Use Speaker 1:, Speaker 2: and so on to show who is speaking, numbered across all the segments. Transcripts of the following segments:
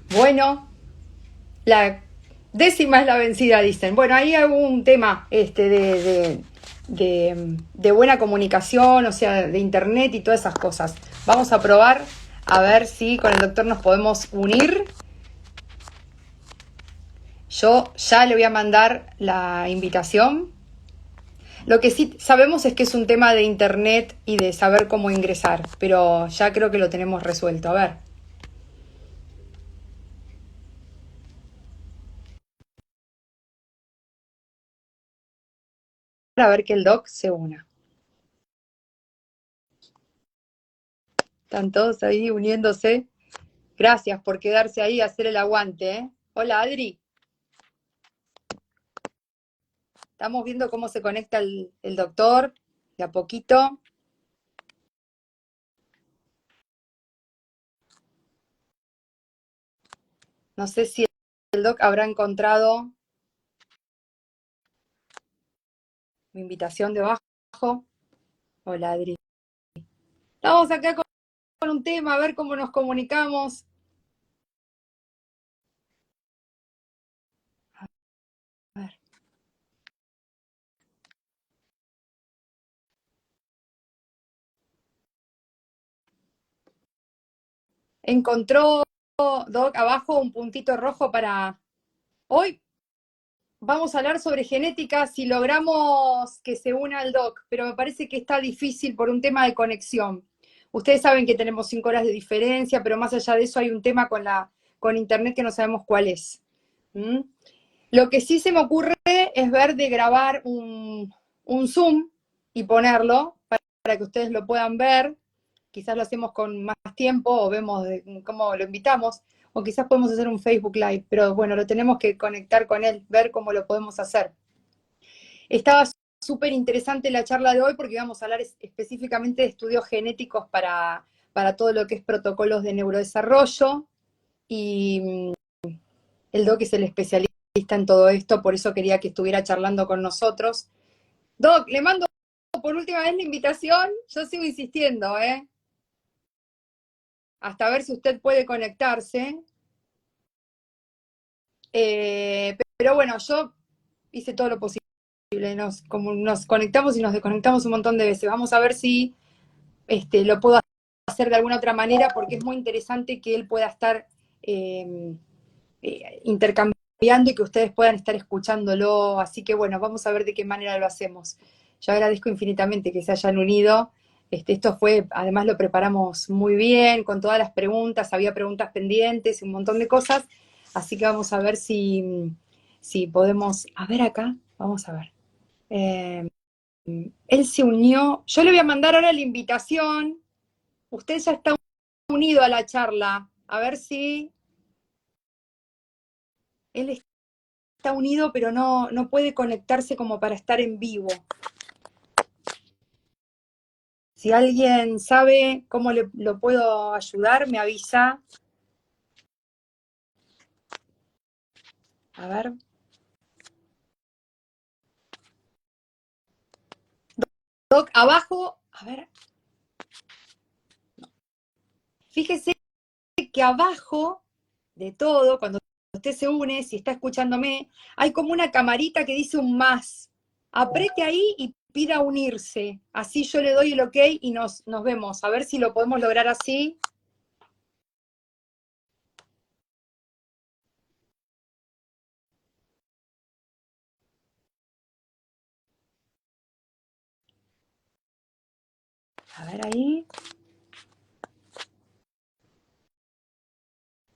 Speaker 1: Bueno, la décima es la vencida, dicen. Bueno, ahí hay un tema de buena comunicación, o sea, de internet y todas esas cosas. Vamos a probar a ver si con el doctor nos podemos unir. Yo ya le voy a mandar la invitación. Lo que sí sabemos es que es un tema de internet y de saber cómo ingresar, pero ya creo que lo tenemos resuelto. A ver que el doc se una. Están todos ahí uniéndose. Gracias por quedarse ahí a hacer el aguante, ¿eh? Hola, Adri. Estamos viendo cómo se conecta el doctor de a poquito. No sé si el doc habrá encontrado mi invitación debajo. Hola, Adri. Estamos acá con un tema, a ver cómo nos comunicamos. A ver. Encontró, doc, abajo un puntito rojo para... Hoy vamos a hablar sobre genética si logramos que se una al doc, pero me parece que está difícil por un tema de conexión. Ustedes saben que tenemos 5 horas de diferencia, pero más allá de eso hay un tema con internet que no sabemos cuál es. ¿Mm? Lo que sí se me ocurre es ver de grabar un Zoom y ponerlo para que ustedes lo puedan ver. Quizás lo hacemos con más tiempo o vemos cómo lo invitamos, o quizás podemos hacer un Facebook Live, pero bueno, lo tenemos que conectar con él, ver cómo lo podemos hacer. Estaba súper interesante la charla de hoy porque íbamos a hablar específicamente de estudios genéticos para todo lo que es protocolos de neurodesarrollo, y el Doc es el especialista en todo esto, por eso quería que estuviera charlando con nosotros. Doc, le mando por última vez la invitación, yo sigo insistiendo, hasta ver si usted puede conectarse. Pero bueno, yo hice todo lo posible, nos conectamos y nos desconectamos un montón de veces. Vamos a ver si lo puedo hacer de alguna otra manera, porque es muy interesante que él pueda estar intercambiando y que ustedes puedan estar escuchándolo. Así que bueno, vamos a ver de qué manera lo hacemos. Yo agradezco infinitamente que se hayan unido. Esto fue, además lo preparamos muy bien, con todas las preguntas, había preguntas pendientes y un montón de cosas, así que vamos a ver si podemos, a ver acá, vamos a ver. Eh, Él se unió, yo le voy a mandar ahora la invitación, usted ya está unido a la charla, a ver si él está unido, pero no puede conectarse como para estar en vivo. Si alguien sabe cómo lo puedo ayudar, me avisa. A ver. Doc, abajo, a ver. Fíjese que abajo de todo, cuando usted se une, si está escuchándome, hay como una camarita que dice un más. Apriete ahí y pida unirse. Así yo le doy el ok y nos vemos. A ver si lo podemos lograr así. A ver ahí.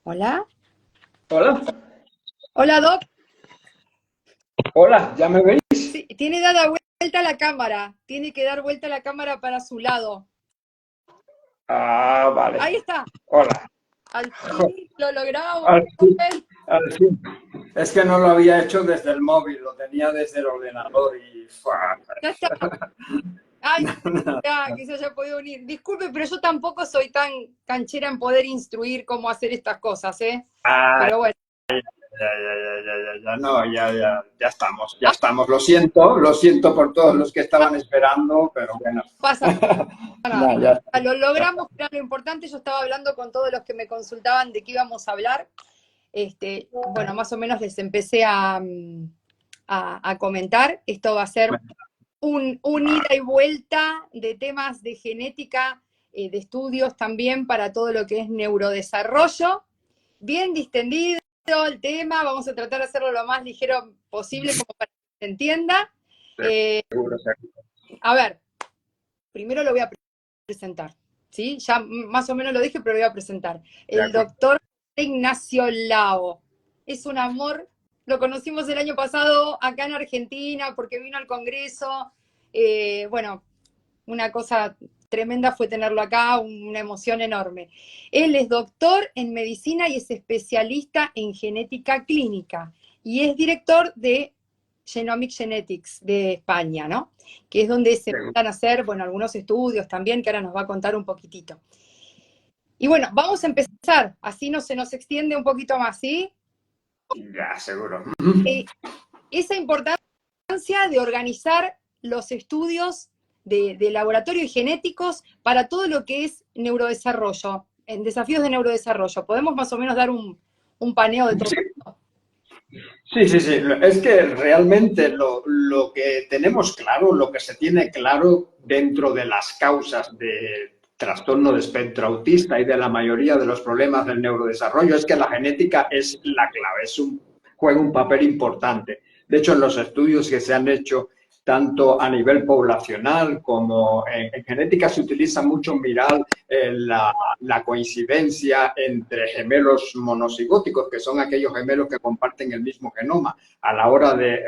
Speaker 1: Hola.
Speaker 2: Hola,
Speaker 1: Hola, Doc.
Speaker 2: hola, ¿ya me veis?
Speaker 1: Sí, tiene dada vuelta la cámara. Tiene que dar vuelta la cámara para su lado.
Speaker 2: Ah, vale.
Speaker 1: Ahí está.
Speaker 2: Hola.
Speaker 1: Al fin lo logramos.
Speaker 2: Al fin, al fin. Es que no lo había hecho desde el móvil, lo tenía desde el ordenador y...
Speaker 1: Ya está. Ay, que se haya podido unir. Disculpe, pero yo tampoco soy tan canchera en poder instruir cómo hacer estas cosas, ¿eh?
Speaker 2: Ah,
Speaker 1: Pero bueno,
Speaker 2: no, ya estamos, ya
Speaker 1: ah,
Speaker 2: estamos. Lo siento por todos los que estaban esperando, pero bueno.
Speaker 1: no pasa nada.
Speaker 2: Ya
Speaker 1: Lo logramos, que era lo importante. Yo estaba hablando con todos los que me consultaban de qué íbamos a hablar. Bueno, más o menos les empecé a comentar. Esto va a ser un ida y vuelta de temas de genética, de estudios también para todo lo que es neurodesarrollo. Bien distendido el tema, vamos a tratar de hacerlo lo más ligero posible como para que se entienda. A ver, primero lo voy a presentar, ¿sí? Ya más o menos lo dije, pero lo voy a presentar. El doctor Ignacio Lao. Es un amor, lo conocimos el año pasado acá en Argentina porque vino al Congreso. Bueno, una cosa tremenda fue tenerlo acá, una emoción enorme. Él es doctor en medicina y es especialista en genética clínica y es director de Genomic Genetics de España, ¿no? Que es donde se van a hacer, bueno, algunos estudios también, que ahora nos va a contar un poquitito. Y bueno, vamos a empezar, así no se nos extiende un poquito más, ¿sí?
Speaker 2: Ya, seguro.
Speaker 1: Esa importancia de organizar los estudios de laboratorio y genéticos para todo lo que es neurodesarrollo, en desafíos de neurodesarrollo. ¿Podemos más o menos dar un paneo de todo esto?
Speaker 2: Sí, sí, sí. Es que realmente lo que tenemos claro, lo que se tiene claro dentro de las causas de trastorno de espectro autista y de la mayoría de los problemas del neurodesarrollo es que la genética es la clave, juega un papel importante. De hecho, en los estudios que se han hecho tanto a nivel poblacional como en genética se utiliza mucho mirar la coincidencia entre gemelos monocigóticos, que son aquellos gemelos que comparten el mismo genoma, a la hora de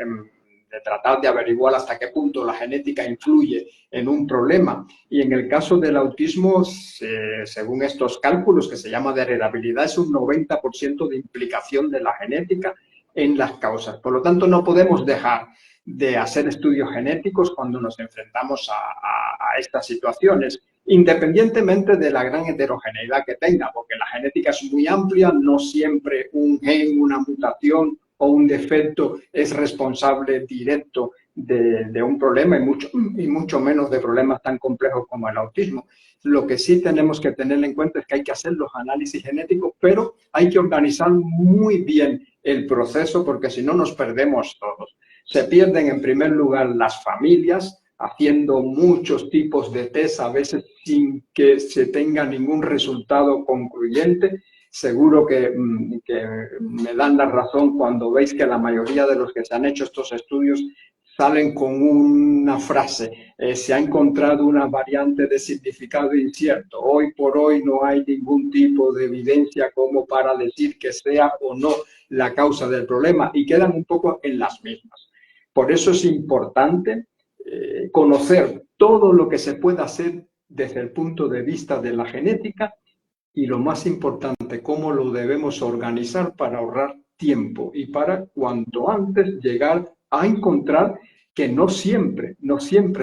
Speaker 2: tratar de averiguar hasta qué punto la genética influye en un problema. Y en el caso del autismo, según estos cálculos que se llama de heredabilidad, es un 90% de implicación de la genética en las causas. Por lo tanto, no podemos dejar de hacer estudios genéticos cuando nos enfrentamos a estas situaciones, independientemente de la gran heterogeneidad que tenga, porque la genética es muy amplia, no siempre un gen, una mutación o un defecto es responsable directo de un problema y mucho menos de problemas tan complejos como el autismo. Lo que sí tenemos que tener en cuenta es que hay que hacer los análisis genéticos, pero hay que organizar muy bien el proceso porque si no nos perdemos todos. Se pierden en primer lugar las familias, haciendo muchos tipos de test, a veces sin que se tenga ningún resultado concluyente. Seguro que me dan la razón cuando veis que la mayoría de los que se han hecho estos estudios salen con una frase, se ha encontrado una variante de significado incierto. Hoy por hoy no hay ningún tipo de evidencia como para decir que sea o no la causa del problema y quedan un poco en las mismas. Por eso es importante conocer todo lo que se puede hacer desde el punto de vista de la genética y lo más importante, cómo lo debemos organizar para ahorrar tiempo y para cuanto antes llegar a encontrar, que no siempre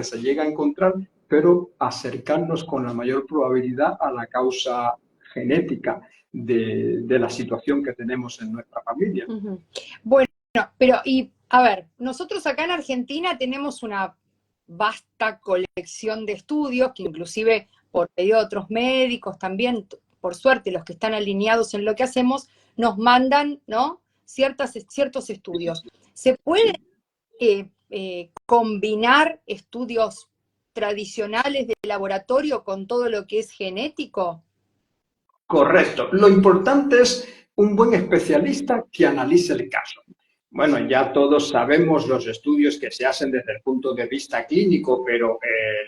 Speaker 2: se llega a encontrar, pero acercarnos con la mayor probabilidad a la causa genética de la situación que tenemos en nuestra familia.
Speaker 1: Bueno, pero y a ver, nosotros acá en Argentina tenemos una vasta colección de estudios que inclusive por medio de otros médicos también, por suerte los que están alineados en lo que hacemos, nos mandan, ¿no?, ciertos estudios. ¿Se puede combinar estudios tradicionales de laboratorio con todo lo que es genético?
Speaker 2: Correcto. Lo importante es un buen especialista que analice el caso. Bueno, ya todos sabemos los estudios que se hacen desde el punto de vista clínico, pero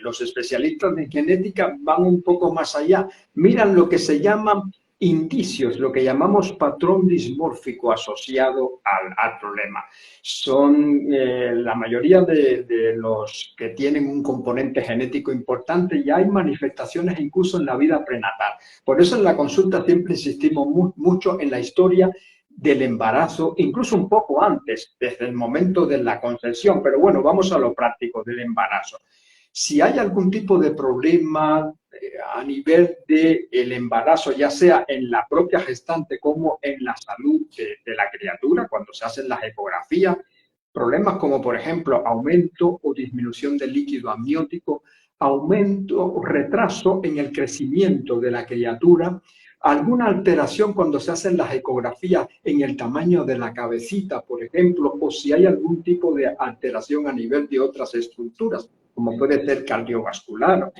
Speaker 2: los especialistas en genética van un poco más allá. Miran lo que se llaman indicios, lo que llamamos patrón dismórfico asociado al problema. Son la mayoría de los que tienen un componente genético importante y hay manifestaciones incluso en la vida prenatal. Por eso en la consulta siempre insistimos mucho en la historia del embarazo, incluso un poco antes, desde el momento de la concepción. Pero bueno, vamos a lo práctico del embarazo. Si hay algún tipo de problema a nivel del embarazo, ya sea en la propia gestante como en la salud de la criatura, cuando se hacen las ecografías, problemas como, por ejemplo, aumento o disminución del líquido amniótico, aumento o retraso en el crecimiento de la criatura, alguna alteración cuando se hacen las ecografías en el tamaño de la cabecita, por ejemplo, o si hay algún tipo de alteración a nivel de otras estructuras, como puede ser cardiovascular o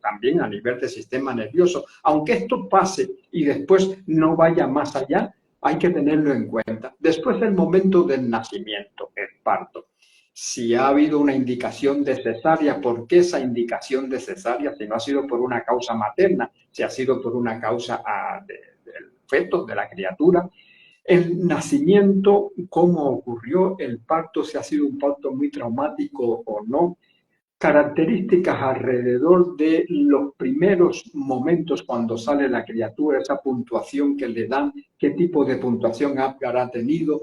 Speaker 2: también a nivel del sistema nervioso. Aunque esto pase y después no vaya más allá, hay que tenerlo en cuenta. Después del momento del nacimiento, el parto. Si ha habido una indicación de cesárea, ¿por qué esa indicación de cesárea? Si no ha sido por una causa materna, si ha sido por una causa del feto, de la criatura. El nacimiento, cómo ocurrió, el parto, si ha sido un parto muy traumático o no. Características alrededor de los primeros momentos cuando sale la criatura, esa puntuación que le dan, qué tipo de puntuación habrá tenido,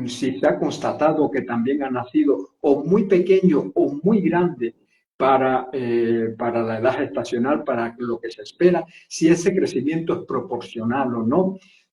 Speaker 2: si se ha constatado que también ha nacido o muy pequeño o muy grande para la edad gestacional, para lo que se espera, si ese crecimiento es proporcional o no.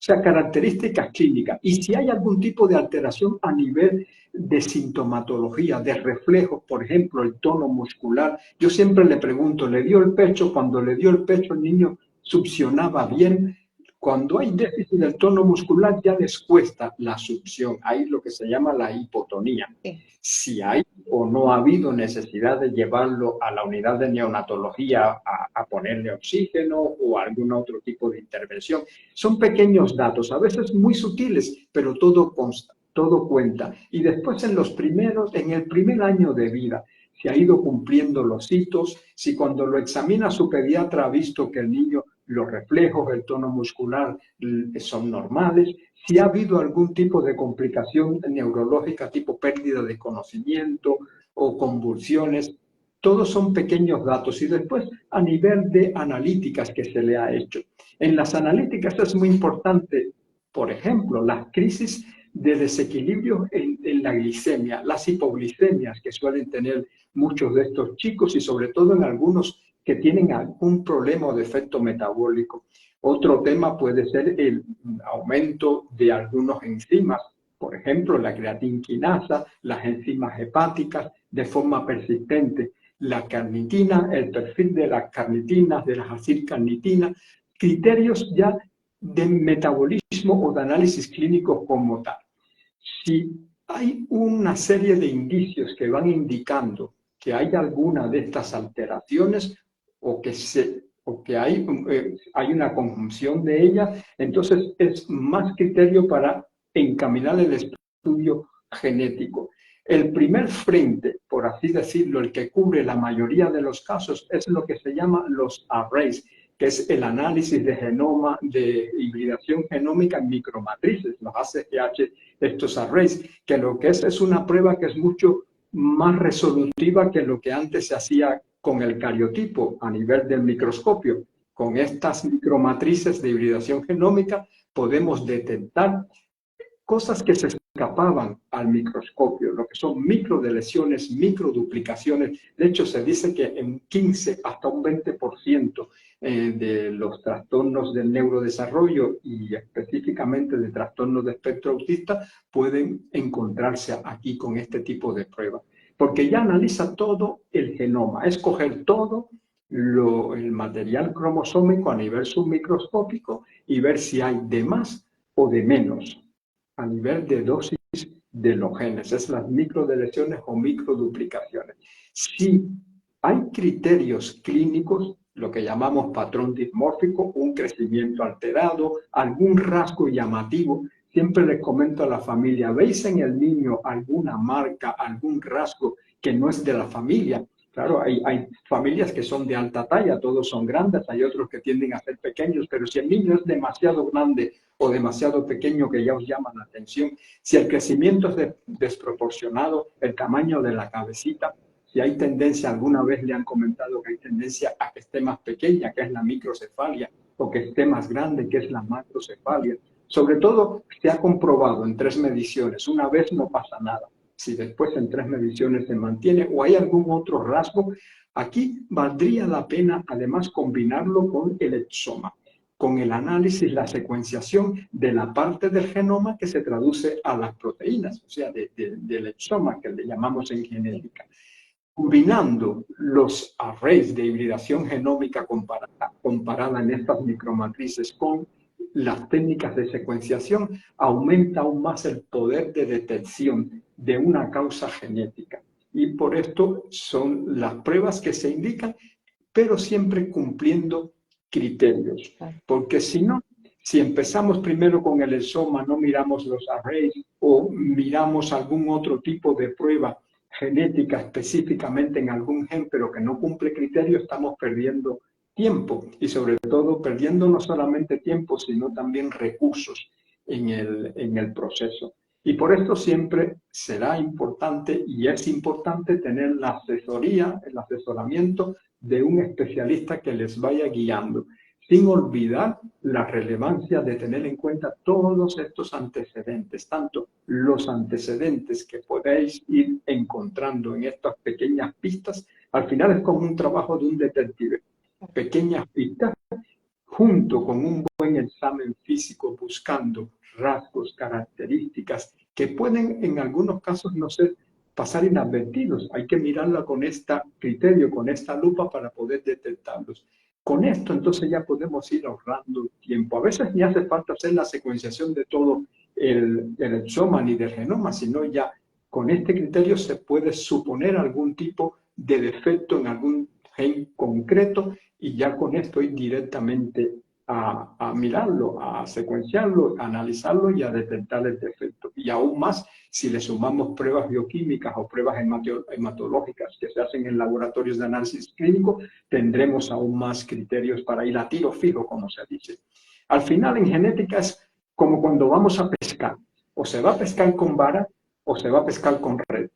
Speaker 2: O sea, características clínicas. Y si hay algún tipo de alteración a nivel de sintomatología, de reflejos, por ejemplo, el tono muscular. Yo siempre le pregunto, ¿le dio el pecho? Cuando le dio el pecho, el niño succionaba bien. Cuando hay déficit del tono muscular, ya les cuesta la succión. Ahí lo que se llama la hipotonía.
Speaker 1: Sí.
Speaker 2: Si hay o no ha habido necesidad de llevarlo a la unidad de neonatología a ponerle oxígeno o algún otro tipo de intervención. Son pequeños datos, a veces muy sutiles, pero todo consta, todo cuenta. Y después en el primer año de vida, se ha ido cumpliendo los hitos, si cuando lo examina su pediatra ha visto que el niño, los reflejos, el tono muscular son normales, si ha habido algún tipo de complicación neurológica tipo pérdida de conocimiento o convulsiones, todos son pequeños datos. Y después a nivel de analíticas que se le ha hecho. En las analíticas es muy importante, por ejemplo, las crisis de desequilibrio en la glicemia, las hipoglicemias que suelen tener muchos de estos chicos y sobre todo en algunos que tienen algún problema o defecto metabólico. Otro tema puede ser el aumento de algunos enzimas, por ejemplo, la creatinquinasa, las enzimas hepáticas de forma persistente, la carnitina, el perfil de las carnitinas, de las acilcarnitinas, criterios ya de metabolismo o de análisis clínico como tal. Si hay una serie de indicios que van indicando que hay alguna de estas alteraciones o que hay una conjunción de ellas, entonces es más criterio para encaminar el estudio genético. El primer frente, por así decirlo, el que cubre la mayoría de los casos, es lo que se llama los arrays, que es el análisis de genoma, de hibridación genómica en micromatrices, los ACGH, estos arrays, que lo que es una prueba que es mucho más resolutiva que lo que antes se hacía con el cariotipo a nivel del microscopio. Con estas micromatrices de hibridación genómica podemos detectar cosas que se escapaban al microscopio, lo que son microdeleciones, microduplicaciones. De hecho, se dice que en 15 hasta un 20% de los trastornos del neurodesarrollo y específicamente de trastornos de espectro autista pueden encontrarse aquí con este tipo de pruebas. Porque ya analiza todo el genoma, es coger todo el material cromosómico a nivel submicroscópico y ver si hay de más o de menos a nivel de dosis de los genes, es las microdeleciones o microduplicaciones. Si hay criterios clínicos, lo que llamamos patrón dismórfico, un crecimiento alterado, algún rasgo llamativo, siempre les comento a la familia, ¿veis en el niño alguna marca, algún rasgo que no es de la familia? Claro, hay familias que son de alta talla, todos son grandes, hay otros que tienden a ser pequeños, pero si el niño es demasiado grande o demasiado pequeño que ya os llama la atención, si el crecimiento es desproporcionado, el tamaño de la cabecita, si hay tendencia, alguna vez le han comentado que hay tendencia a que esté más pequeña, que es la microcefalia, o que esté más grande, que es la macrocefalia. Sobre todo, se ha comprobado en 3 mediciones, una vez no pasa nada. Si después en 3 mediciones se mantiene o hay algún otro rasgo, aquí valdría la pena además combinarlo con el exoma, con el análisis, la secuenciación de la parte del genoma que se traduce a las proteínas, o sea, del exoma que le llamamos en genética. combinando los arrays de hibridación genómica comparada en estas micromatrices con las técnicas de secuenciación, aumenta aún más el poder de detección de una causa genética. Y por esto son las pruebas que se indican, pero siempre cumpliendo criterios. Porque si no, si empezamos primero con el exoma, no miramos los arrays o miramos algún otro tipo de prueba genética específicamente en algún gen, pero que no cumple criterio, estamos perdiendo tiempo y sobre todo perdiendo no solamente tiempo, sino también recursos en el proceso. Y por esto siempre será importante y es importante tener la asesoría, el asesoramiento de un especialista que les vaya guiando, sin olvidar la relevancia de tener en cuenta todos estos antecedentes, tanto los antecedentes que podéis ir encontrando en estas pequeñas pistas. Al final es como un trabajo de un detective. Pequeñas pistas junto con un buen examen físico buscando rasgos, características que pueden en algunos casos no ser pasar inadvertidos. Hay que mirarla con este criterio, con esta lupa para poder detectarlos. Con esto entonces ya podemos ir ahorrando tiempo. A veces ni hace falta hacer la secuenciación de todo el exoma ni del genoma, sino ya con este criterio se puede suponer algún tipo de defecto en algún gen concreto y ya con esto ir directamente a mirarlo, a secuenciarlo, a analizarlo y a detectar el defecto. Y aún más, si le sumamos pruebas bioquímicas o pruebas hematológicas que se hacen en laboratorios de análisis clínico, tendremos aún más criterios para ir a tiro fijo, como se dice. Al final, en genética es como cuando vamos a pescar. O se va a pescar con vara o se va a pescar con red.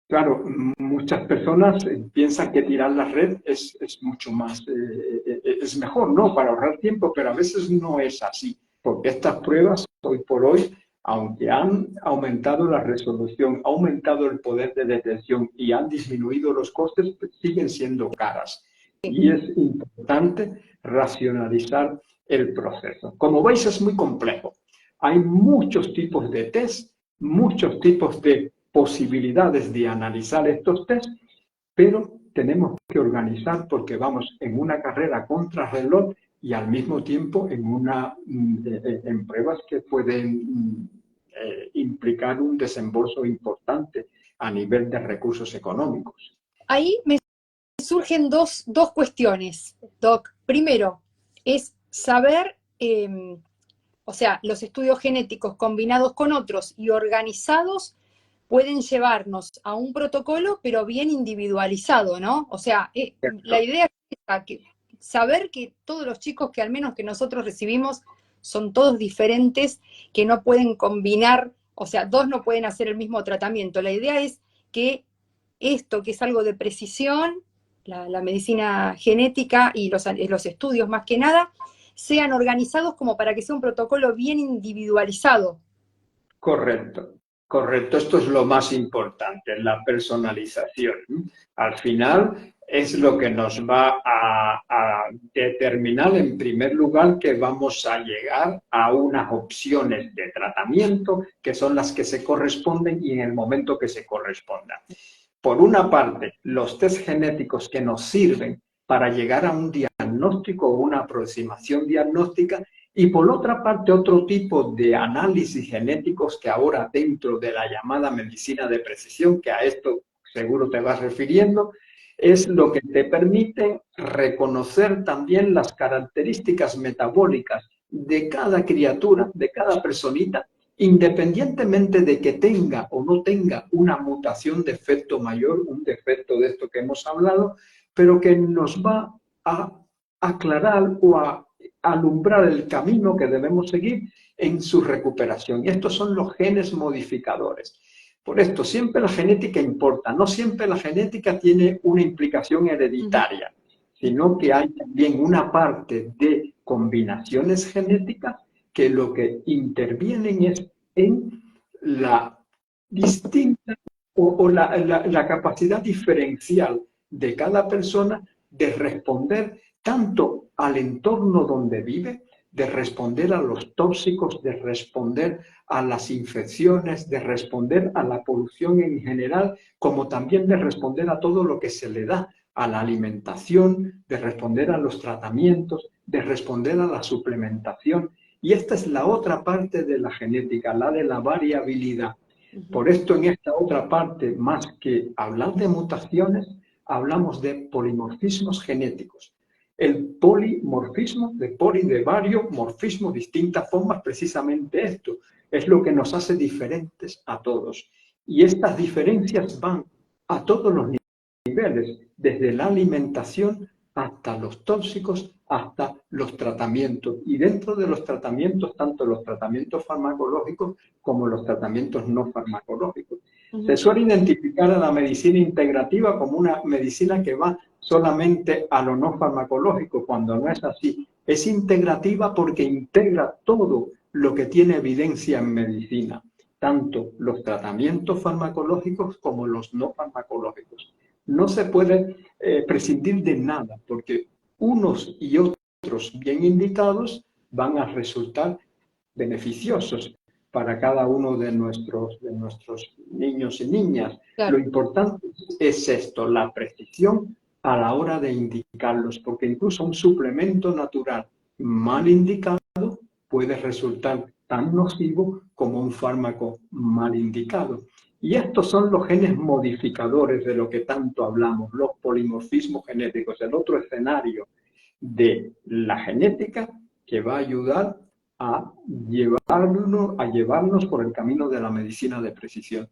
Speaker 2: Claro, muchas personas piensan que tirar la red es mucho más, es mejor, ¿no? Para ahorrar tiempo, pero a veces no es así, porque estas pruebas, hoy por hoy, aunque han aumentado la resolución, ha aumentado el poder de detección y han disminuido los costes, pues siguen siendo caras. Y es importante racionalizar el proceso. Como veis, es muy complejo. Hay muchos tipos de test, muchos tipos de posibilidades de analizar estos test, pero tenemos que organizar porque vamos en una carrera contrarreloj y al mismo tiempo en pruebas que pueden implicar un desembolso importante a nivel de recursos económicos.
Speaker 1: Ahí me surgen dos cuestiones, Doc. Primero, es saber, o sea, los estudios genéticos combinados con otros y organizados pueden llevarnos a un protocolo, pero bien individualizado, ¿no? O sea, la idea es saber que todos los chicos que al menos que nosotros recibimos son todos diferentes, que no pueden combinar, o sea, dos no pueden hacer el mismo tratamiento. La idea es que esto, que es algo de precisión, la medicina genética y los estudios más que nada, sean organizados como para que sea un protocolo bien individualizado.
Speaker 2: Correcto. Correcto, esto es lo más importante, la personalización. Al final es lo que nos va a determinar en primer lugar que vamos a llegar a unas opciones de tratamiento que son las que se corresponden y en el momento que se correspondan. Por una parte, los test genéticos que nos sirven para llegar a un diagnóstico o una aproximación diagnóstica y por otra parte otro tipo de análisis genéticos que ahora dentro de la llamada medicina de precisión, que a esto seguro te vas refiriendo, es lo que te permite reconocer también las características metabólicas de cada criatura, de cada personita, independientemente de que tenga o no tenga una mutación, defecto mayor, un defecto de esto que hemos hablado, pero que nos va a aclarar o a alumbrar el camino que debemos seguir en su recuperación. Y estos son los genes modificadores. Por esto, siempre la genética importa. No siempre la genética tiene una implicación hereditaria, sino que hay también una parte de combinaciones genéticas que lo que intervienen es en la distinta o la capacidad diferencial de cada persona de responder tanto al entorno donde vive, de responder a los tóxicos, de responder a las infecciones, de responder a la polución en general, como también de responder a todo lo que se le da, a la alimentación, de responder a los tratamientos, de responder a la suplementación. Y esta es la otra parte de la genética, la de la variabilidad. Por esto, en esta otra parte, más que hablar de mutaciones, hablamos de polimorfismos genéticos. El polimorfismo, de poli, de vario, morfismo, distintas formas, precisamente esto. Es lo que nos hace diferentes a todos. Y estas diferencias van a todos los niveles, desde la alimentación hasta los tóxicos, hasta los tratamientos. Y dentro de los tratamientos, tanto los tratamientos farmacológicos como los tratamientos no farmacológicos. Se suele identificar a la medicina integrativa como una medicina que va solamente a lo no farmacológico, cuando no es así. Es integrativa porque integra todo lo que tiene evidencia en medicina, tanto los tratamientos farmacológicos como los no farmacológicos. No se puede prescindir de nada, porque unos y otros bien indicados van a resultar beneficiosos para cada uno de nuestros niños y niñas.
Speaker 1: Claro.
Speaker 2: Lo importante es esto, la precisión a la hora de indicarlos, porque incluso un suplemento natural mal indicado puede resultar tan nocivo como un fármaco mal indicado. Y estos son los genes modificadores de lo que tanto hablamos, los polimorfismos genéticos, el otro escenario de la genética que va a ayudar a llevarnos por el camino de la medicina de precisión.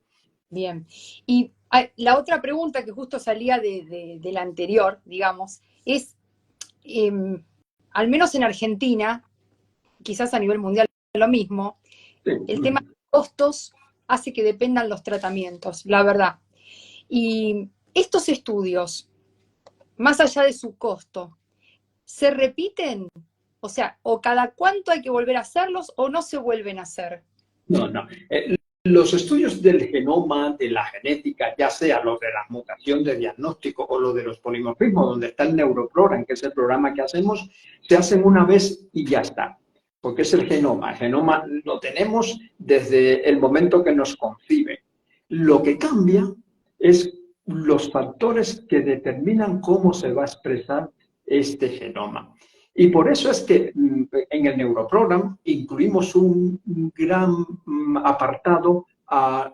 Speaker 1: Bien. Y la otra pregunta que justo salía de la anterior, digamos, es, al menos en Argentina, quizás a nivel mundial lo mismo,
Speaker 2: Sí.
Speaker 1: el tema de costos hace que dependan los tratamientos, la verdad. Y estos estudios, más allá de su costo, ¿se repiten? O sea, ¿o cada cuánto hay que volver a hacerlos o no se vuelven a hacer?
Speaker 2: No. Los estudios del genoma, de la genética, ya sea los de la mutación de diagnóstico o los de los polimorfismos, donde está el Neuroprogram, que es el programa que hacemos, se hacen una vez y ya está. Porque es el genoma. El genoma lo tenemos desde el momento que nos concibe. Lo que cambia es los factores que determinan cómo se va a expresar este genoma. Y por eso es que en el Neuroprogram incluimos un gran apartado a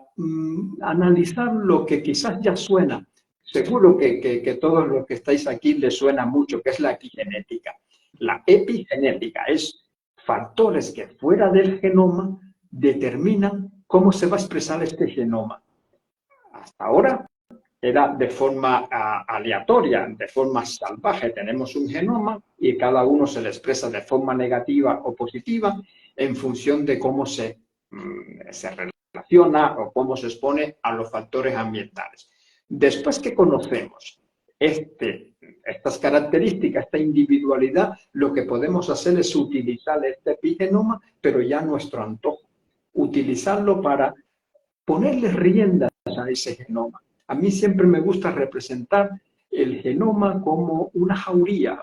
Speaker 2: analizar lo que quizás ya suena. Seguro que todos los que estáis aquí les suena mucho, que es la epigenética. La epigenética es factores que fuera del genoma determinan cómo se va a expresar este genoma. Hasta ahora era de forma aleatoria, de forma salvaje. Tenemos un genoma y cada uno se le expresa de forma negativa o positiva en función de cómo se relaciona o cómo se expone a los factores ambientales. Después que conocemos estas características, esta individualidad, lo que podemos hacer es utilizar este epigenoma, pero ya a nuestro antojo. Utilizarlo para ponerle riendas a ese genoma. A mí siempre me gusta representar el genoma como una jauría,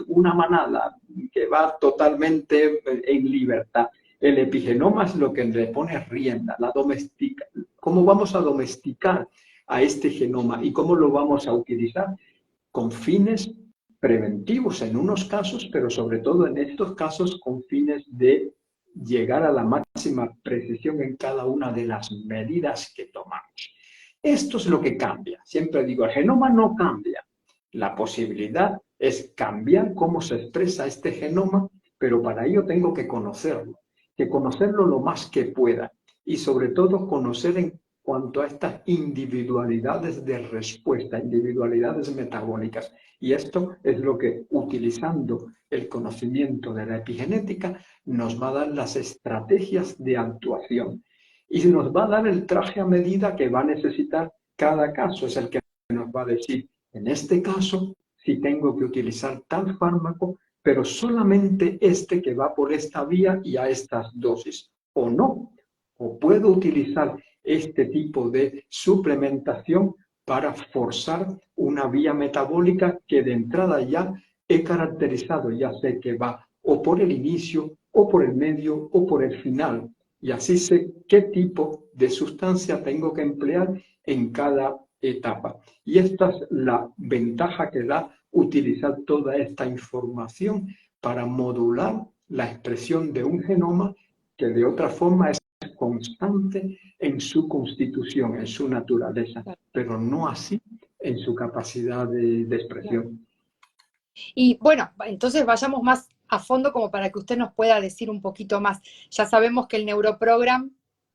Speaker 2: una manada que va totalmente en libertad. El epigenoma es lo que le pone rienda, la domestica. ¿Cómo vamos a domesticar a este genoma y cómo lo vamos a utilizar? Con fines preventivos en unos casos, pero sobre todo en estos casos con fines de llegar a la máxima precisión en cada una de las medidas que tomamos. Esto es lo que cambia. Siempre digo, el genoma no cambia. La posibilidad es cambiar cómo se expresa este genoma, pero para ello tengo que conocerlo lo más que pueda y sobre todo conocer en cuanto a estas individualidades de respuesta, individualidades metabólicas. Y esto es lo que, utilizando el conocimiento de la epigenética, nos va a dar las estrategias de actuación. Y nos va a dar el traje a medida que va a necesitar cada caso. Es el que nos va a decir, en este caso, si tengo que utilizar tal fármaco, pero solamente este que va por esta vía y a estas dosis. O no, o puedo utilizar este tipo de suplementación para forzar una vía metabólica que de entrada ya he caracterizado, ya sé que va o por el inicio, o por el medio, o por el final. Y así sé qué tipo de sustancia tengo que emplear en cada etapa. Y esta es la ventaja que da utilizar toda esta información para modular la expresión de un genoma que de otra forma es constante en su constitución, en su naturaleza, pero no así en su capacidad de expresión.
Speaker 1: Y bueno, entonces vayamos más a fondo como para que usted nos pueda decir un poquito más. Ya sabemos que el neuroprogram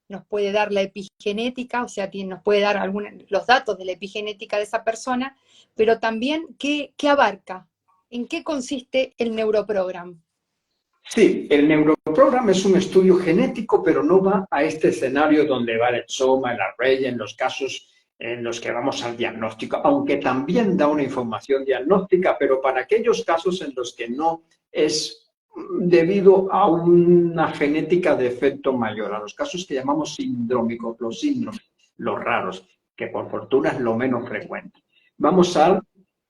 Speaker 1: nos puede dar la epigenética, o sea, nos puede dar los datos de la epigenética de esa persona, pero también, ¿qué abarca? ¿En qué consiste el neuroprogram?
Speaker 2: Sí, el neuroprograma es un estudio genético, pero no va a este escenario donde va el soma, el array, en los casos en los que vamos al diagnóstico, aunque también da una información diagnóstica, pero para aquellos casos en los que no es debido a una genética de efecto mayor, a los casos que llamamos sindrómicos, los síndromes, los raros, que por fortuna es lo menos frecuente. Vamos al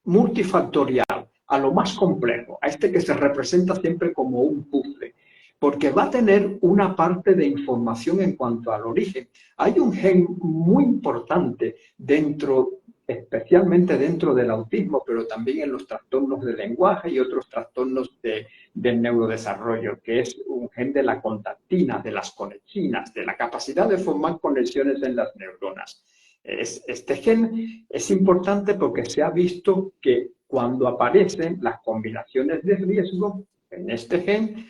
Speaker 2: multifactorial, a lo más complejo, a este que se representa siempre como un puzzle, porque va a tener una parte de información en cuanto al origen. Hay un gen muy importante dentro, especialmente dentro del autismo, pero también en los trastornos del lenguaje y otros trastornos del neurodesarrollo, que es un gen de la contactina, de las conexinas, de la capacidad de formar conexiones en las neuronas. Este gen es importante porque se ha visto que cuando aparecen las combinaciones de riesgo en este gen,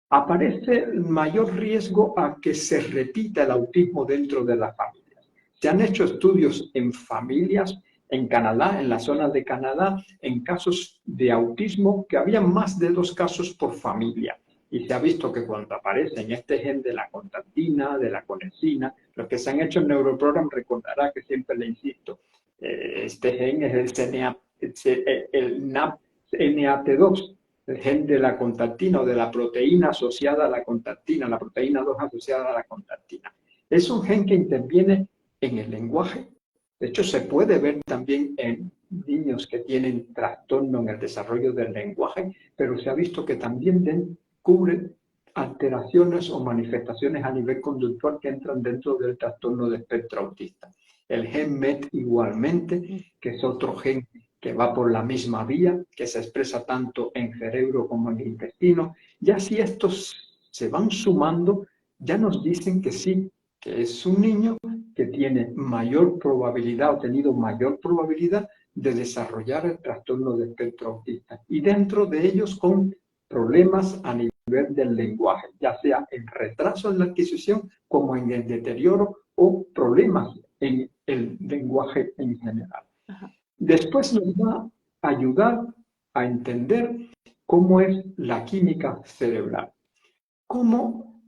Speaker 2: aparece mayor riesgo a que se repita el autismo dentro de las familias. Se han hecho estudios en familias en Canadá, en la zona de Canadá, en casos de autismo que había más de 2 casos por familia. Y se ha visto que cuando aparece en este gen de la contactina, de la conexina, los que se han hecho en Neuroprogram recordará que siempre le insisto, este gen es el NAT2, el gen de la contactina o de la proteína asociada a la contactina, la proteína 2 asociada a la contactina. Es un gen que interviene en el lenguaje. De hecho, se puede ver también en niños que tienen trastorno en el desarrollo del lenguaje, pero se ha visto que también cubre alteraciones o manifestaciones a nivel conductual que entran dentro del trastorno de espectro autista. El gen MET igualmente, que es otro gen que va por la misma vía, que se expresa tanto en cerebro como en intestino. Ya si estos se van sumando, ya nos dicen que sí, que es un niño que tiene mayor probabilidad, o tenido mayor probabilidad de desarrollar el trastorno de espectro autista. Y dentro de ellos con problemas a nivel del lenguaje, ya sea en retraso en la adquisición como en el deterioro o problemas en el lenguaje en general. Después nos va a ayudar a entender cómo es la química cerebral, cómo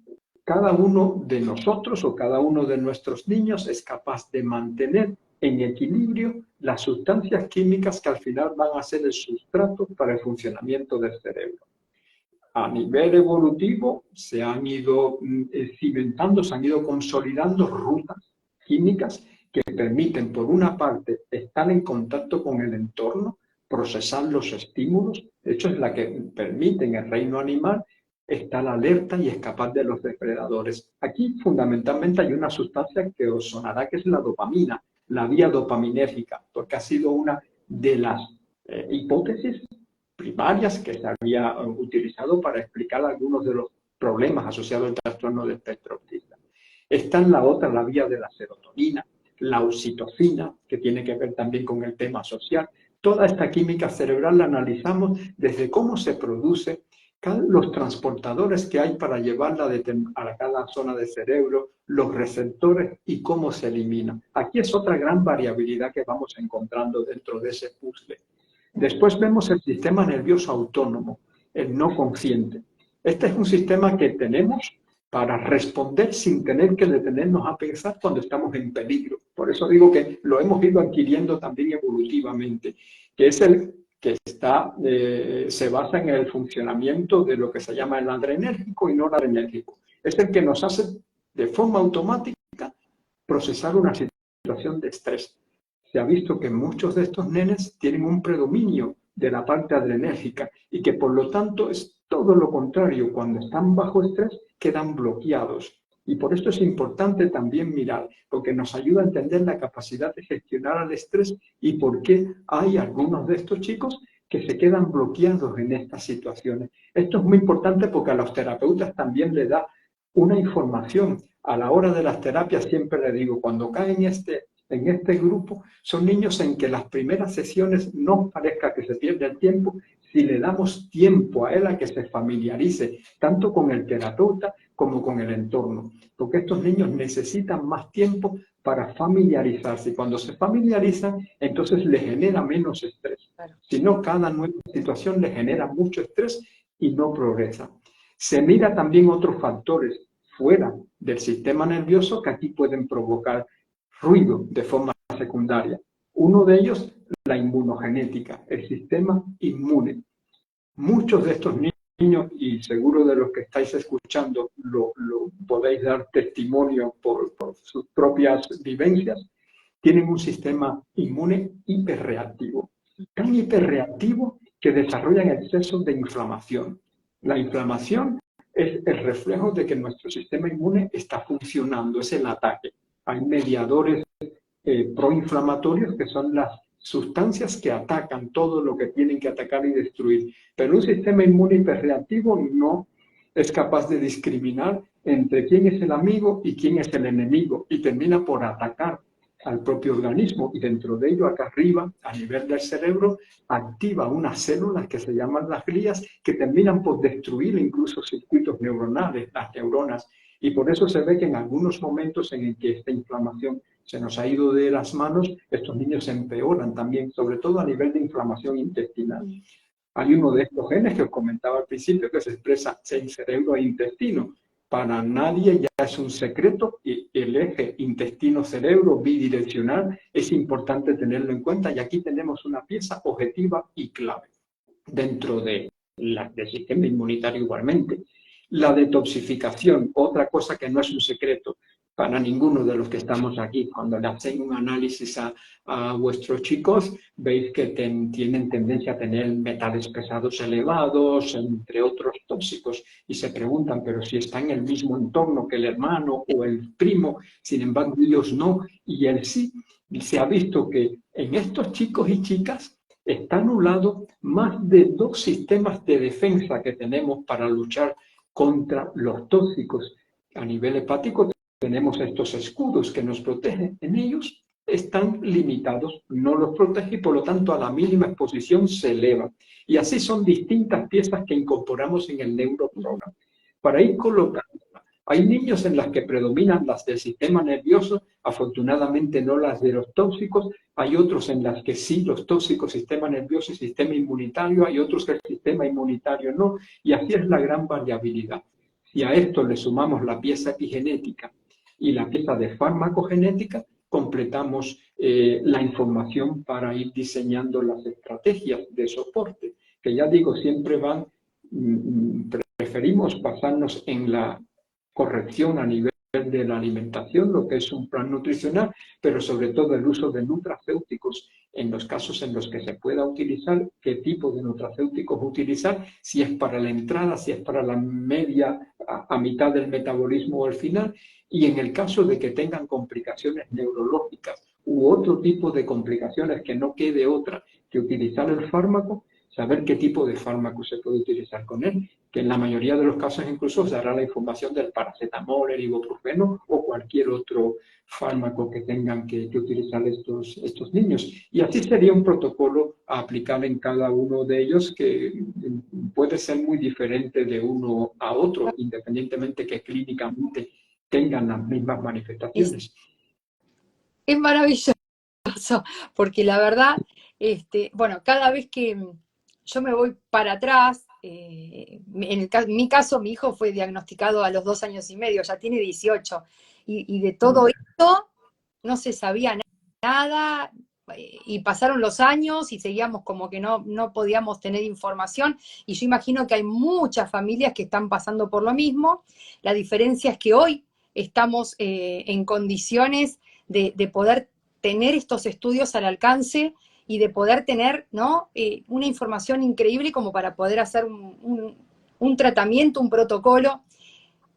Speaker 2: cada uno de nosotros o cada uno de nuestros niños es capaz de mantener en equilibrio las sustancias químicas que al final van a ser el sustrato para el funcionamiento del cerebro. A nivel evolutivo se han ido cimentando, se han ido consolidando rutas químicas que permiten, por una parte, estar en contacto con el entorno, procesar los estímulos. De hecho, es la que permite en el reino animal estar alerta y escapar de los depredadores. Aquí, fundamentalmente, hay una sustancia que os sonará, que es la dopamina, la vía dopaminérgica, porque ha sido una de las hipótesis primarias que se había utilizado para explicar algunos de los problemas asociados al trastorno del espectro autista. Está en la otra, la vía de la serotonina, la oxitocina, que tiene que ver también con el tema social. Toda esta química cerebral la analizamos desde cómo se produce, los transportadores que hay para llevarla a cada zona del cerebro, los receptores y cómo se elimina. Aquí es otra gran variabilidad que vamos encontrando dentro de ese puzzle. Después vemos el sistema nervioso autónomo, el no consciente. Este es un sistema que tenemos para responder sin tener que detenernos a pensar cuando estamos en peligro. Por eso digo que lo hemos ido adquiriendo también evolutivamente, que es el que se basa en el funcionamiento de lo que se llama el adrenérgico y no adrenérgico. Es el que nos hace de forma automática procesar una situación de estrés. Se ha visto que muchos de estos nenes tienen un predominio de la parte adrenérgica y que por lo tanto es todo lo contrario, cuando están bajo estrés quedan bloqueados. Y por esto es importante también mirar, porque nos ayuda a entender la capacidad de gestionar el estrés y por qué hay algunos de estos chicos que se quedan bloqueados en estas situaciones. Esto es muy importante porque a los terapeutas también les da una información. A la hora de las terapias siempre le digo, cuando caen en este grupo, son niños en que las primeras sesiones no parezca que se pierde el tiempo si le damos tiempo a él a que se familiarice, tanto con el terapeuta como con el entorno, porque estos niños necesitan más tiempo para familiarizarse y cuando se familiarizan, entonces les genera menos estrés. Si no, cada nueva situación les genera mucho estrés y no progresa. Se mira también otros factores fuera del sistema nervioso que aquí pueden provocar ruido de forma secundaria. Uno de ellos, la inmunogenética, el sistema inmune. Muchos de estos niños, y seguro de los que estáis escuchando lo podéis dar testimonio por sus propias vivencias, tienen un sistema inmune hiperreactivo. Tan hiperreactivo que desarrollan excesos de inflamación. La inflamación es el reflejo de que nuestro sistema inmune está funcionando, es el ataque. Hay mediadores proinflamatorios que son las sustancias que atacan todo lo que tienen que atacar y destruir. Pero un sistema inmune hiperreactivo no es capaz de discriminar entre quién es el amigo y quién es el enemigo y termina por atacar al propio organismo y dentro de ello acá arriba, a nivel del cerebro, activa unas células que se llaman las glías que terminan por destruir incluso circuitos neuronales, las neuronas. Y por eso se ve que en algunos momentos en que esta inflamación se nos ha ido de las manos, estos niños se empeoran también, sobre todo a nivel de inflamación intestinal. Hay uno de estos genes que os comentaba al principio que se expresa en cerebro e intestino. Para nadie ya es un secreto y el eje intestino-cerebro bidireccional es importante tenerlo en cuenta y aquí tenemos una pieza objetiva y clave dentro del sistema inmunitario igualmente. La detoxificación, otra cosa que no es un secreto para ninguno de los que estamos aquí. Cuando le hacen un análisis a vuestros chicos, veis que tienen tendencia a tener metales pesados elevados, entre otros tóxicos, y se preguntan, pero si está en el mismo entorno que el hermano o el primo, sin embargo ellos no, y él sí. Se ha visto que en estos chicos y chicas está anulado más de 2 sistemas de defensa que tenemos para luchar contra los tóxicos. A nivel hepático tenemos estos escudos que nos protegen. En ellos están limitados, no los protege y por lo tanto a la mínima exposición se elevan. Y así son distintas piezas que incorporamos en el neuroprograma. Para ir colocando, hay niños en las que predominan las del sistema nervioso, afortunadamente no las de los tóxicos, hay otros en las que sí, los tóxicos, sistema nervioso y sistema inmunitario, hay otros que el sistema inmunitario no, y así es la gran variabilidad. Si a esto le sumamos la pieza epigenética y la pieza de farmacogenética, completamos la información para ir diseñando las estrategias de soporte, que ya digo, siempre van, preferimos basarnos en la corrección a nivel de la alimentación, lo que es un plan nutricional, pero sobre todo el uso de nutracéuticos en los casos en los que se pueda utilizar, qué tipo de nutracéuticos utilizar, si es para la entrada, si es para la media, a mitad del metabolismo o al final, y en el caso de que tengan complicaciones neurológicas u otro tipo de complicaciones que no quede otra que utilizar el fármaco, saber qué tipo de fármaco se puede utilizar con él, que en la mayoría de los casos incluso os dará la información del paracetamol, el ibuprofeno o cualquier otro fármaco que tengan que utilizar estos niños. Y así sería un protocolo a aplicar en cada uno de ellos que puede ser muy diferente de uno a otro, independientemente que clínicamente tengan las mismas manifestaciones.
Speaker 1: Es maravilloso, porque la verdad, bueno, cada vez que yo me voy para atrás, en mi caso, mi hijo fue diagnosticado a los 2 años y medio, ya tiene 18, y de todo esto no se sabía nada, y pasaron los años y seguíamos como que no podíamos tener información, y yo imagino que hay muchas familias que están pasando por lo mismo. La diferencia es que hoy estamos en condiciones de poder tener estos estudios al alcance y de poder tener, ¿no? Una información increíble como para poder hacer un tratamiento, un protocolo.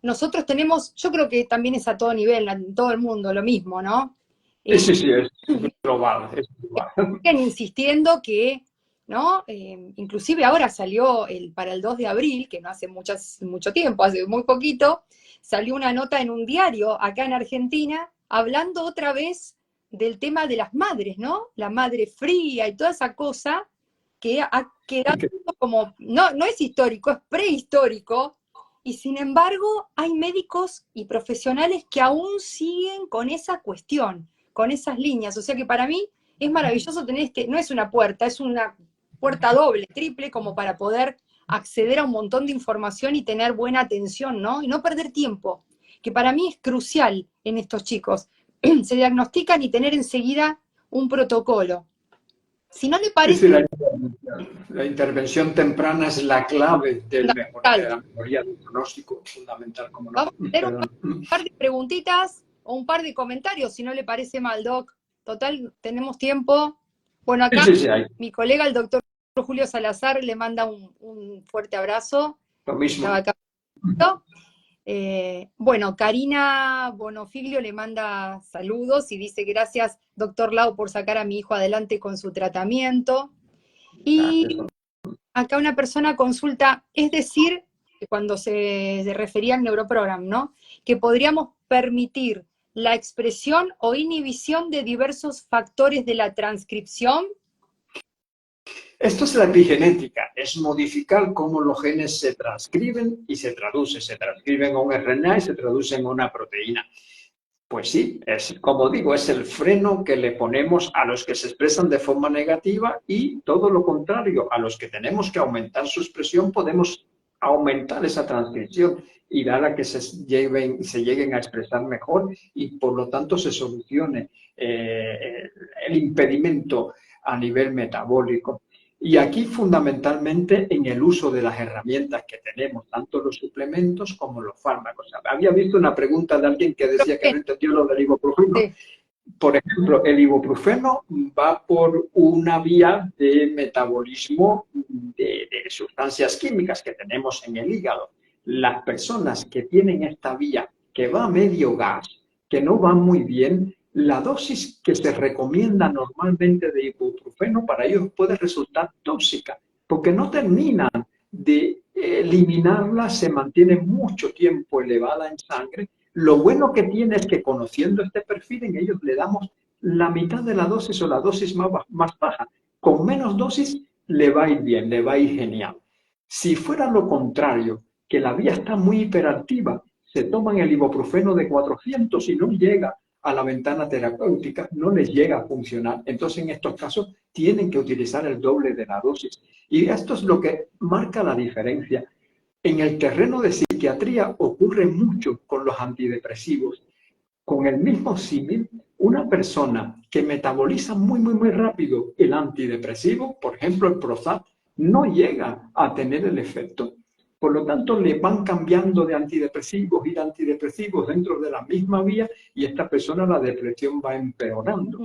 Speaker 1: Nosotros tenemos, yo creo que también es a todo nivel, en todo el mundo, lo mismo, ¿no?
Speaker 2: Sí, sí, sí, es global, es global.
Speaker 1: Siguen insistiendo que, ¿no? Inclusive ahora salió para el 2 de abril, que no hace mucho tiempo, hace muy poquito, salió una nota en un diario acá en Argentina, hablando otra vez del tema de las madres, ¿no? La madre fría y toda esa cosa que ha quedado como, no es histórico, es prehistórico, y sin embargo hay médicos y profesionales que aún siguen con esa cuestión, con esas líneas. O sea que para mí es maravilloso tener no es una puerta, es una puerta doble, triple, como para poder acceder a un montón de información y tener buena atención, ¿no? Y no perder tiempo, que para mí es crucial en estos chicos. Se diagnostican y tener enseguida un protocolo. Si no le
Speaker 2: Sí, sí,
Speaker 1: parece,
Speaker 2: la intervención temprana es la clave de
Speaker 1: fundamental.
Speaker 2: la mejoría del pronóstico, fundamental, como no.
Speaker 1: Vamos a hacer
Speaker 2: Perdón.
Speaker 1: un par de preguntitas o un par de comentarios, si no le parece mal, Doc. Total, tenemos tiempo. Bueno,
Speaker 2: Sí,
Speaker 1: acá
Speaker 2: sí, sí, hay.
Speaker 1: mi colega, el doctor Julio Salazar, le manda un fuerte abrazo.
Speaker 2: Lo
Speaker 1: Estaba
Speaker 2: mismo.
Speaker 1: acá. Bueno, Karina Bonofiglio le manda saludos y dice gracias, doctor Lau, por sacar a mi hijo adelante con su tratamiento. Y
Speaker 2: Gracias.
Speaker 1: acá una persona consulta, es decir, que cuando se refería al neuroprogram, ¿no? Que podríamos permitir la expresión o inhibición de diversos factores de la transcripción.
Speaker 2: Esto es la epigenética, es modificar cómo los genes se transcriben y se traducen. Se transcriben a un RNA y se traducen a una proteína. Pues sí, es como digo, es el freno que le ponemos a los que se expresan de forma negativa y todo lo contrario, a los que tenemos que aumentar su expresión, podemos aumentar esa transcripción y dar a que se lleguen a expresar mejor y por lo tanto se solucione el impedimento a nivel metabólico. Y aquí fundamentalmente en el uso de las herramientas que tenemos, tanto los suplementos como los fármacos. Había visto una pregunta de alguien que decía que no entendió lo del ibuprofeno.
Speaker 1: Sí.
Speaker 2: Por ejemplo, el ibuprofeno va por una vía de metabolismo de sustancias químicas que tenemos en el hígado. Las personas que tienen esta vía, que va a medio gas, que no va muy bien, la dosis que se recomienda normalmente de ibuprofeno para ellos puede resultar tóxica, porque no terminan de eliminarla, se mantiene mucho tiempo elevada en sangre. Lo bueno que tiene es que conociendo este perfil en ellos le damos la mitad de la dosis o la dosis más baja. Con menos dosis le va a ir bien, le va a ir genial. Si fuera lo contrario, que la vía está muy hiperactiva, se toman el ibuprofeno de 400 y no llega a la ventana terapéutica, no les llega a funcionar. Entonces, en estos casos, tienen que utilizar el doble de la dosis. Y esto es lo que marca la diferencia. En el terreno de psiquiatría ocurre mucho con los antidepresivos. Con el mismo símil, una persona que metaboliza muy rápido el antidepresivo, por ejemplo el Prozac, no llega a tener el efecto. Por lo tanto, le van cambiando de antidepresivos y de antidepresivos dentro de la misma vía y esta persona la depresión va empeorando.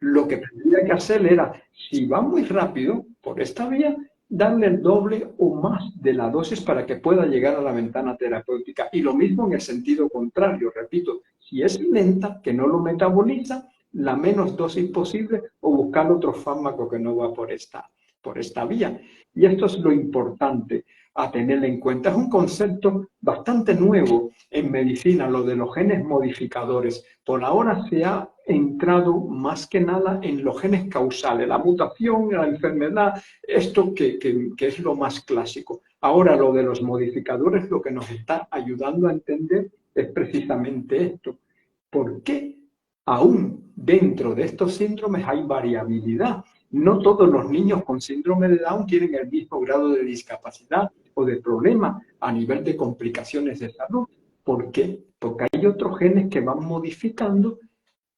Speaker 2: Lo que tendría que hacer era, si va muy rápido por esta vía, darle el doble o más de la dosis para que pueda llegar a la ventana terapéutica. Y lo mismo en el sentido contrario, repito, si es lenta, que no lo metaboliza, la menos dosis posible o buscar otro fármaco que no va por esta vía. Y esto es lo importante a tener en cuenta. Es un concepto bastante nuevo en medicina, lo de los genes modificadores. Por ahora se ha entrado más que nada en los genes causales, la mutación, la enfermedad, esto que es lo más clásico. Ahora lo de los modificadores, lo que nos está ayudando a entender es precisamente esto. ¿Por qué aún dentro de estos síndromes hay variabilidad? No todos los niños con síndrome de Down tienen el mismo grado de discapacidad o de problema a nivel de complicaciones de salud. ¿Por qué? Porque hay otros genes que van modificando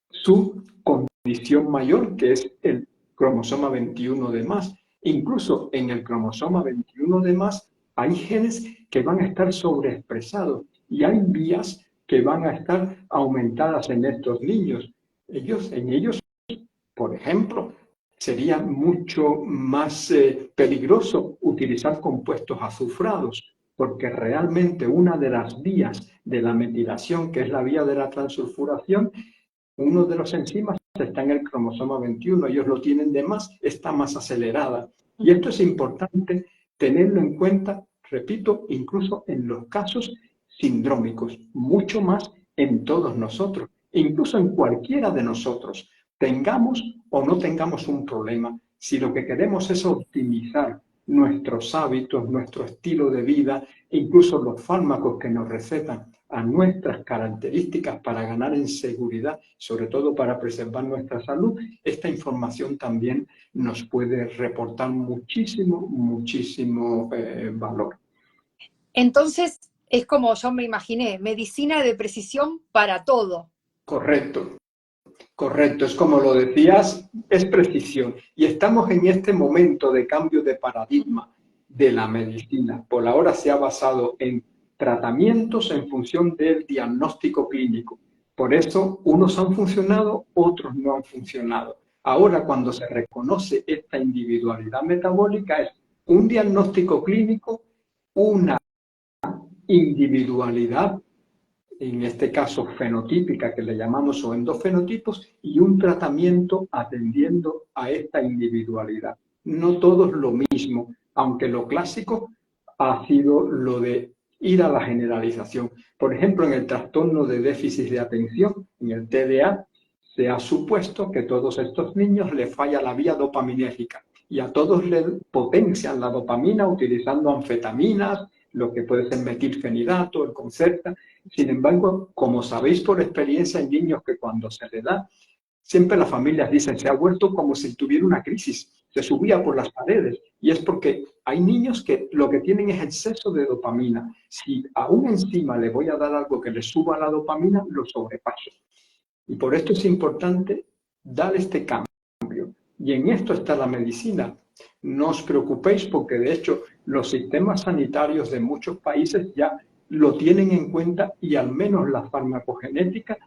Speaker 2: su condición mayor, que es el cromosoma 21 de más. Incluso en el cromosoma 21 de más hay genes que van a estar sobreexpresados y hay vías que van a estar aumentadas en estos niños. En ellos, por ejemplo, sería mucho más peligroso utilizar compuestos azufrados, porque realmente una de las vías de la metilación, que es la vía de la transulfuración, uno de los enzimas está en el cromosoma 21, ellos lo tienen de más, está más acelerada. Y esto es importante tenerlo en cuenta, repito, incluso en los casos sindrómicos, mucho más en todos nosotros, incluso en cualquiera de nosotros, tengamos o no tengamos un problema. Si lo que queremos es optimizar nuestros hábitos, nuestro estilo de vida, incluso los fármacos que nos recetan a nuestras características para ganar en seguridad, sobre todo para preservar nuestra salud, esta información también nos puede reportar muchísimo, muchísimo valor.
Speaker 1: Entonces, es como yo me imaginé, medicina de precisión para todo.
Speaker 2: Correcto. Correcto, es como lo decías, es precisión. Y estamos en este momento de cambio de paradigma de la medicina. Por ahora se ha basado en tratamientos en función del diagnóstico clínico. Por eso unos han funcionado, otros no han funcionado. Ahora, cuando se reconoce esta individualidad metabólica, es un diagnóstico clínico, una individualidad, en este caso fenotípica que le llamamos o endofenotipos, y un tratamiento atendiendo a esta individualidad. No todo es lo mismo, aunque lo clásico ha sido lo de ir a la generalización. Por ejemplo, en el trastorno de déficit de atención, en el TDA, se ha supuesto que a todos estos niños les falla la vía dopaminérgica y a todos les potencian la dopamina utilizando anfetaminas, lo que puede ser metilfenidato, el Concerta. Sin embargo, como sabéis por experiencia, hay niños que cuando se le da, siempre las familias dicen, se ha vuelto como si tuviera una crisis, se subía por las paredes. Y es porque hay niños que lo que tienen es exceso de dopamina. Si aún encima le voy a dar algo que le suba la dopamina, lo sobrepaso. Y por esto es importante dar este cambio. Y en esto está la medicina. No os preocupéis porque de hecho los sistemas sanitarios de muchos países ya lo tienen en cuenta y al menos la farmacogenética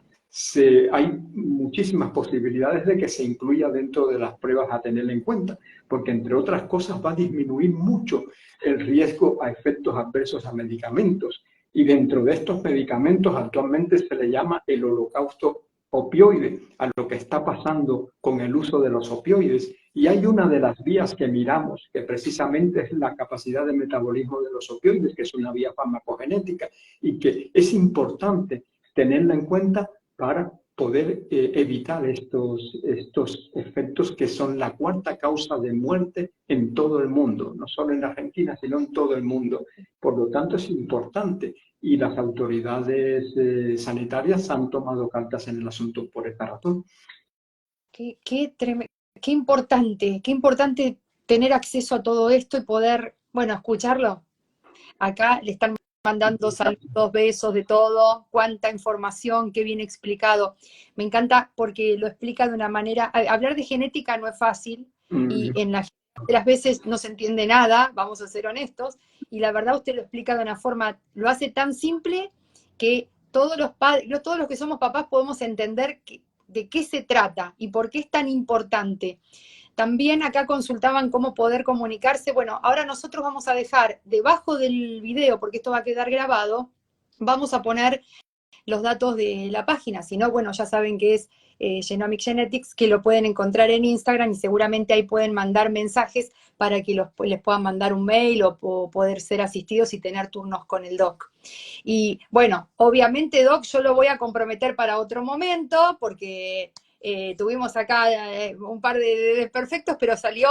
Speaker 2: hay muchísimas posibilidades de que se incluya dentro de las pruebas a tener en cuenta, porque entre otras cosas va a disminuir mucho el riesgo a efectos adversos a medicamentos. Y dentro de estos medicamentos actualmente se le llama el holocausto opioide, a lo que está pasando con el uso de los opioides. Y hay una de las vías que miramos, que precisamente es la capacidad de metabolismo de los opioides, que es una vía farmacogenética y que es importante tenerla en cuenta para poder evitar estos efectos que son la cuarta causa de muerte en todo el mundo, no solo en Argentina, sino en todo el mundo. Por lo tanto, es importante y las autoridades sanitarias han tomado cartas en el asunto por esta razón.
Speaker 1: Qué importante tener acceso a todo esto y poder, bueno, escucharlo. Acá le están mandando saludos, besos, de todo, cuánta información, qué bien explicado. Me encanta porque lo explica de una manera, hablar de genética no es fácil y en las veces no se entiende nada, vamos a ser honestos, y la verdad usted lo explica de una forma, lo hace tan simple que todos los padres, todos los que somos papás podemos entender de qué se trata y por qué es tan importante. También acá consultaban cómo poder comunicarse. Bueno, ahora nosotros vamos a dejar debajo del video, porque esto va a quedar grabado, vamos a poner los datos de la página. Si no, bueno, ya saben que es Genomic Genetics, que lo pueden encontrar en Instagram y seguramente ahí pueden mandar mensajes para que les puedan mandar un mail o poder ser asistidos y tener turnos con el doc. Y bueno, obviamente, doc, yo lo voy a comprometer para otro momento porque tuvimos acá un par de desperfectos, pero salió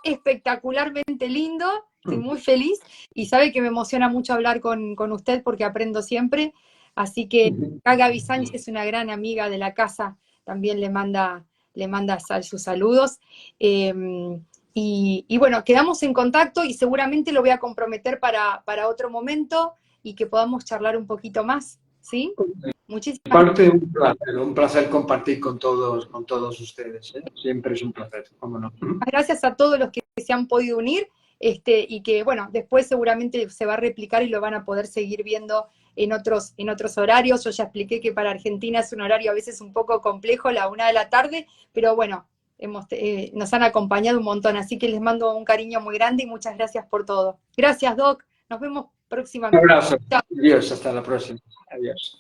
Speaker 1: espectacularmente lindo. Estoy muy feliz y sabe que me emociona mucho hablar con usted porque aprendo siempre. Así que Gaby Sánchez, una gran amiga de la casa, también le manda sus saludos. Y bueno, quedamos en contacto y seguramente lo voy a comprometer para otro momento y que podamos charlar un poquito más, ¿sí? Muchísimas
Speaker 2: gracias. Un placer compartir con todos ustedes, ¿eh? Siempre es un placer, cómo no.
Speaker 1: Gracias a todos los que se han podido unir y que, bueno, después seguramente se va a replicar y lo van a poder seguir viendo en otros horarios. Yo ya expliqué que para Argentina es un horario a veces un poco complejo, la 1 de la tarde, pero bueno, nos han acompañado un montón, así que les mando un cariño muy grande y muchas gracias por todo. Gracias, Doc. Nos vemos
Speaker 2: Un
Speaker 1: próximamente.
Speaker 2: abrazo.
Speaker 1: Chao.
Speaker 2: Adiós, hasta la próxima. Adiós.